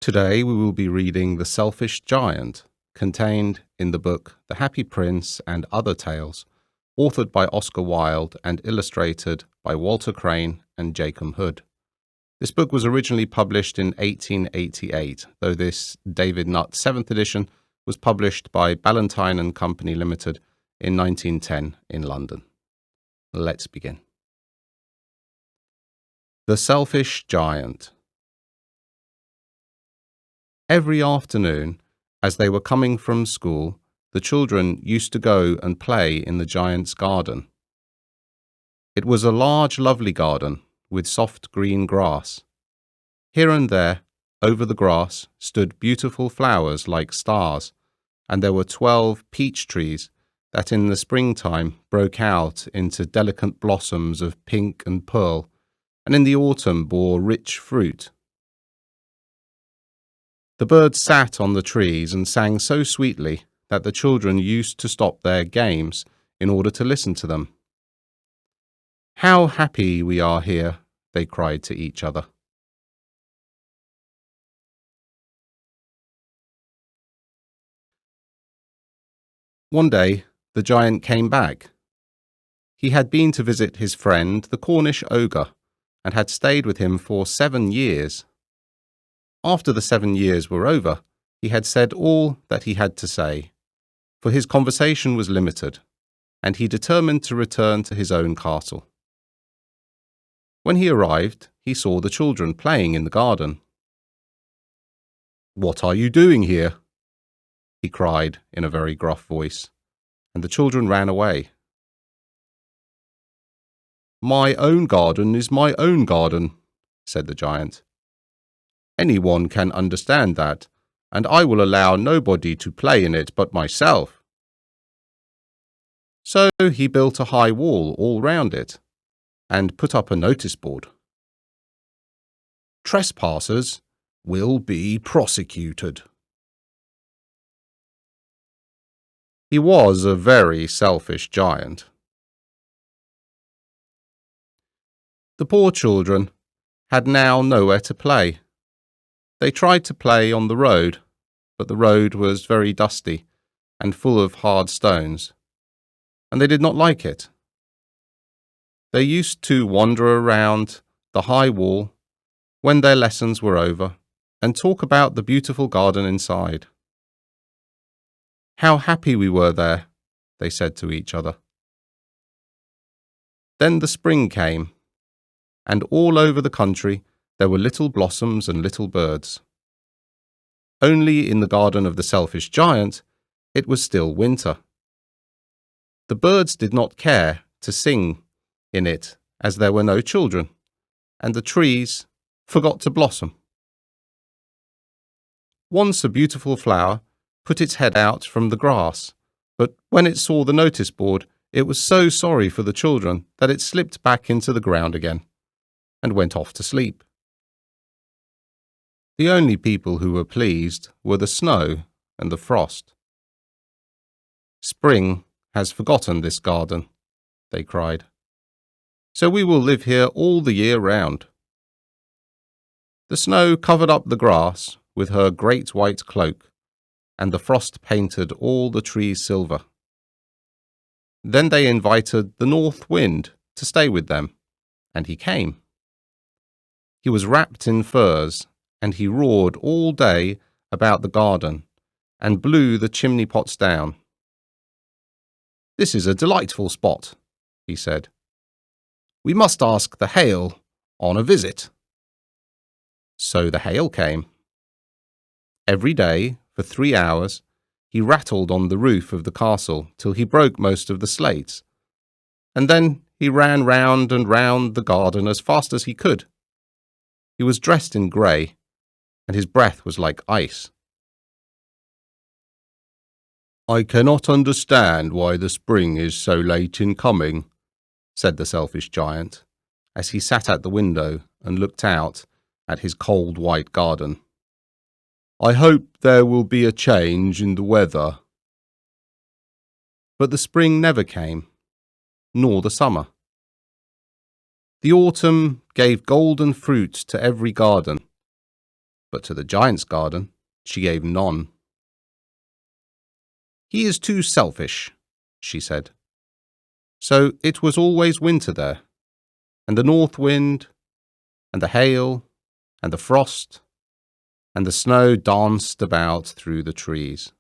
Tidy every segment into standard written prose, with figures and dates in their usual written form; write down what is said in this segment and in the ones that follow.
Today we will be reading The Selfish Giant, contained in the book The Happy Prince and Other Tales, authored by Oscar Wilde and illustrated by Walter Crane and Jacomb. This book was originally published in 1888, though this David Nutt 7th edition was published by Ballentyne Co Limited in 1910 in London. Let's begin. The Selfish Giant. Every afternoon, as they were coming from school, the children used to go and play in the giant's garden. It was a large, lovely garden with soft green grass. Here and there, over the grass, stood beautiful flowers like stars, and there were 12 peach trees that in the springtime broke out into delicate blossoms of pink and pearl, and in the autumn bore rich fruit. The birds sat on the trees and sang so sweetly that the children used to stop their games in order to listen to them. "How happy we are here," they cried to each other. One day, the giant came back. He had been to visit his friend, the Cornish ogre, and had stayed with him for 7 years. After the 7 years were over, he had said all that he had to say, for his conversation was limited, and he determined to return to his own castle. When he arrived, he saw the children playing in the garden. "What are you doing here?" he cried in a very gruff voice, and the children ran away. "My own garden is my own garden," said the giant. "Anyone can understand that, and I will allow nobody to play in it but myself." So he built a high wall all round it, and put up a notice board. "Trespassers will be prosecuted." He was a very selfish giant. The poor children had now nowhere to play. They tried to play on the road, but the road was very dusty and full of hard stones, and they did not like it. They used to wander around the high wall when their lessons were over and talk about the beautiful garden inside. "How happy we were there," they said to each other. Then the spring came, and all over the country there were little blossoms and little birds. Only in the garden of the selfish giant it was still winter. The birds did not care to sing in it as there were no children, and the trees forgot to blossom. Once a beautiful flower put its head out from the grass, but when it saw the notice board, it was so sorry for the children that it slipped back into the ground again and went off to sleep. The only people who were pleased were the snow and the frost. "Spring has forgotten this garden," they cried, "so we will live here all the year round." The snow covered up the grass with her great white cloak, and the frost painted all the trees silver. Then they invited the north wind to stay with them, and he came. He was wrapped in furs, and he roared all day about the garden and blew the chimney pots down. "This is a delightful spot," he said. "We must ask the hail on a visit." So the hail came. Every day, for 3 hours, he rattled on the roof of the castle till he broke most of the slates, and then he ran round and round the garden as fast as he could. He was dressed in grey, and his breath was like ice. "I cannot understand why the spring is so late in coming," said the selfish giant, as he sat at the window and looked out at his cold white garden. "I hope there will be a change in the weather." But the spring never came, nor the summer. The autumn gave golden fruit to every garden, but to the giant's garden she gave none. "He is too selfish," she said. So it was always winter there, and the north wind, and the hail, and the frost, and the snow danced about through the trees.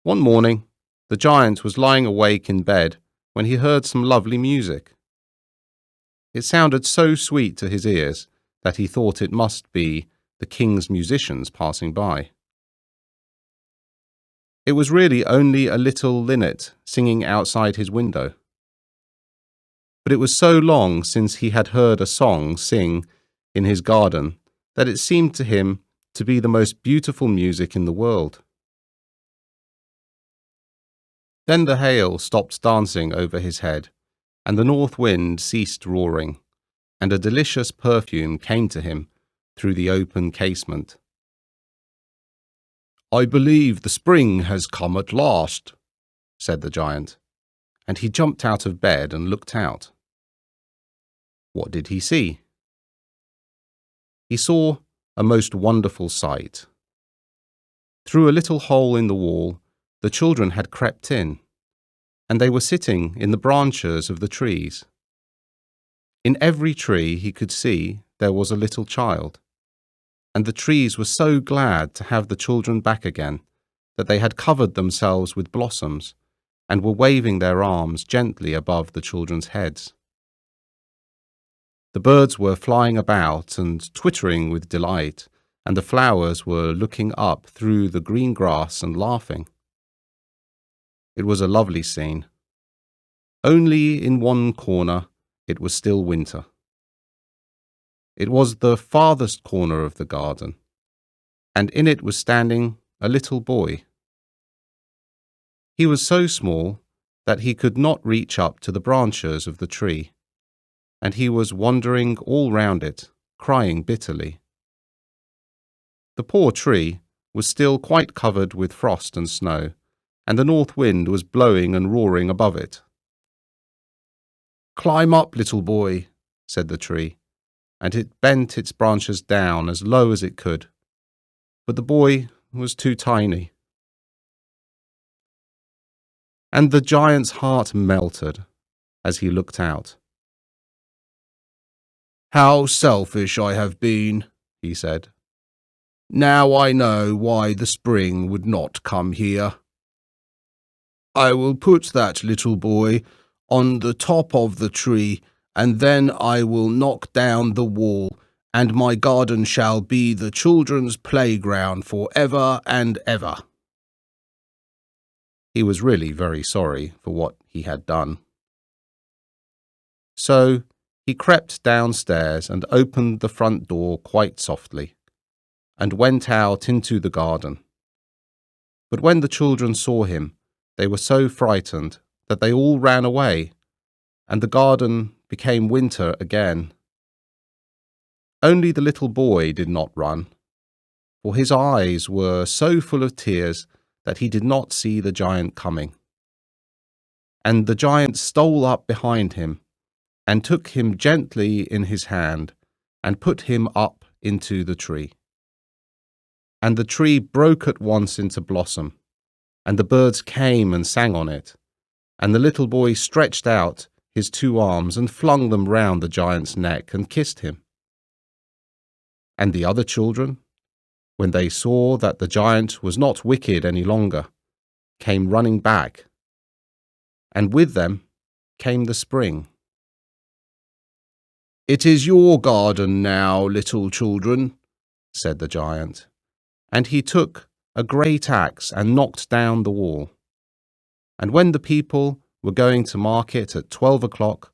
One morning, the giant was lying awake in bed when he heard some lovely music. It sounded so sweet to his ears that he thought it must be the king's musicians passing by. It was really only a little linnet singing outside his window. But it was so long since he had heard a song sing in his garden that it seemed to him to be the most beautiful music in the world. Then the hail stopped dancing over his head, and the north wind ceased roaring, and a delicious perfume came to him through the open casement. "I believe the spring has come at last," said the giant, and he jumped out of bed and looked out. What did he see? He saw a most wonderful sight. Through a little hole in the wall, the children had crept in, and they were sitting in the branches of the trees. In every tree he could see there was a little child, and the trees were so glad to have the children back again that they had covered themselves with blossoms and were waving their arms gently above the children's heads. The birds were flying about and twittering with delight, and the flowers were looking up through the green grass and laughing. It was a lovely scene. Only in one corner it was still winter. It was the farthest corner of the garden, and in it was standing a little boy. He was so small that he could not reach up to the branches of the tree, and he was wandering all round it, crying bitterly. The poor tree was still quite covered with frost and snow, and the north wind was blowing and roaring above it. "Climb up, little boy," said the tree, and it bent its branches down as low as it could. But the boy was too tiny. And the giant's heart melted as he looked out. "How selfish I have been," he said. "Now I know why the spring would not come here. I will put that little boy on the top of the tree, and then I will knock down the wall, and my garden shall be the children's playground for ever and ever." He was really very sorry for what he had done. So he crept downstairs and opened the front door quite softly, and went out into the garden. But when the children saw him, they were so frightened that they all ran away, and the garden became winter again. Only the little boy did not run, for his eyes were so full of tears that he did not see the giant coming. And the giant stole up behind him, and took him gently in his hand, and put him up into the tree. And the tree broke at once into blossom, and the birds came and sang on it, and the little boy stretched out his 2 arms and flung them round the giant's neck and kissed him. And the other children, when they saw that the giant was not wicked any longer, came running back, and with them came the spring. "It is your garden now, little children," said the giant, and he took a great axe and knocked down the wall. And when the people were going to market at 12 o'clock,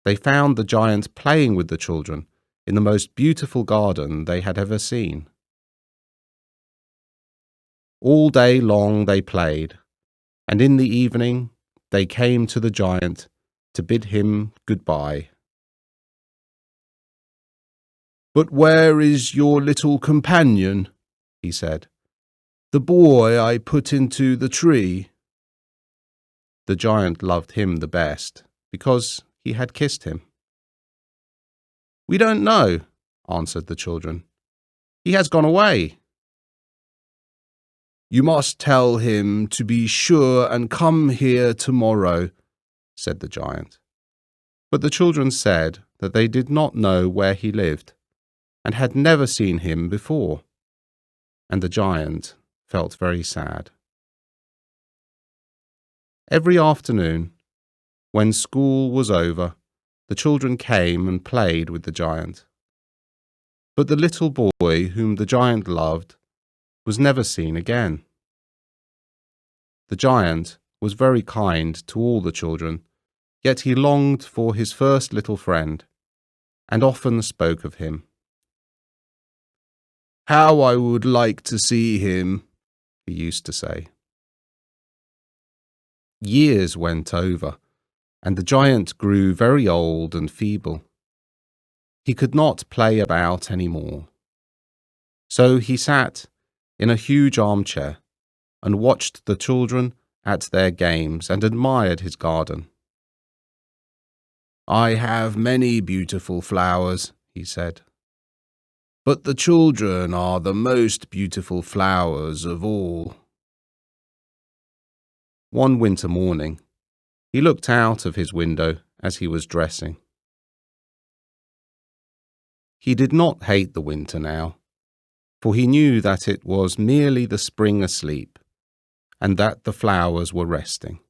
they found the giant playing with the children in the most beautiful garden they had ever seen. All day long they played, and in the evening they came to the giant to bid him goodbye. "But where is your little companion?" he said. "The boy I put into the tree." The giant loved him the best, because he had kissed him. "We don't know," answered the children. "He has gone away." "You must tell him to be sure and come here tomorrow," said the giant. But the children said that they did not know where he lived, and had never seen him before, and the giant felt very sad. Every afternoon, when school was over, the children came and played with the giant. But the little boy whom the giant loved was never seen again. The giant was very kind to all the children, yet he longed for his first little friend, and often spoke of him. "How I would like to see him," he used to say. Years went over, and the giant grew very old and feeble. He could not play about any more. So he sat in a huge armchair and watched the children at their games and admired his garden. "I have many beautiful flowers," he said, "but the children are the most beautiful flowers of all." One winter morning, he looked out of his window as he was dressing. He did not hate the winter now, for he knew that it was merely the spring asleep, and that the flowers were resting.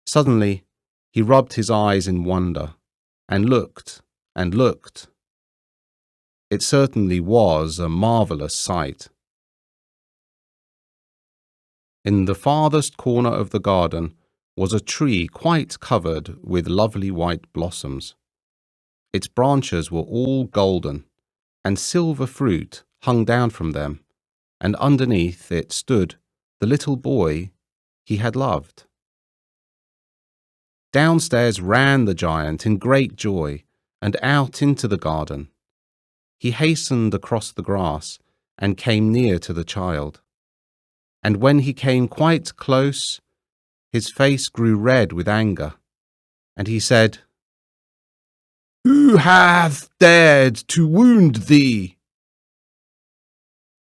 Suddenly, he rubbed his eyes in wonder, and looked and looked. It certainly was a marvellous sight. In the farthest corner of the garden was a tree quite covered with lovely white blossoms. Its branches were all golden, and silver fruit hung down from them, and underneath it stood the little boy he had loved. Downstairs ran the giant in great joy, and out into the garden. He hastened across the grass and came near to the child. And when he came quite close, his face grew red with anger, and he said, "Who hath dared to wound thee?"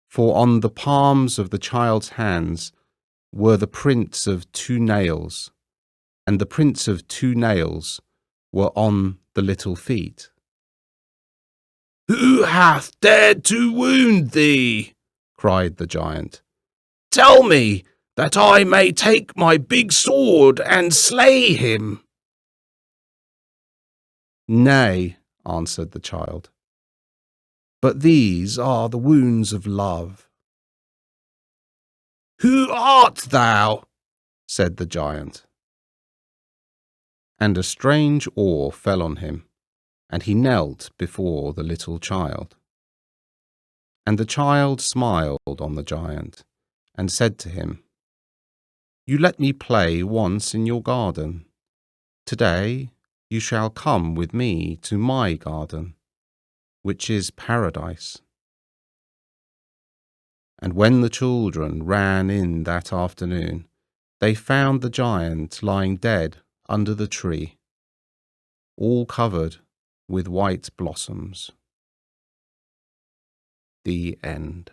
For on the palms of the child's hands were the prints of 2 nails, and the prints of 2 nails were on the little feet. "Who hath dared to wound thee?" cried the giant. "Tell me, that I may take my big sword and slay him." "Nay," answered the child, "but these are the wounds of love." "Who art thou?" said the giant. And a strange awe fell on him, and he knelt before the little child. And the child smiled on the giant, and said to him, "You let me play once in your garden. Today you shall come with me to my garden, which is paradise." And when the children ran in that afternoon, they found the giant lying dead under the tree, all covered with white blossoms. The end.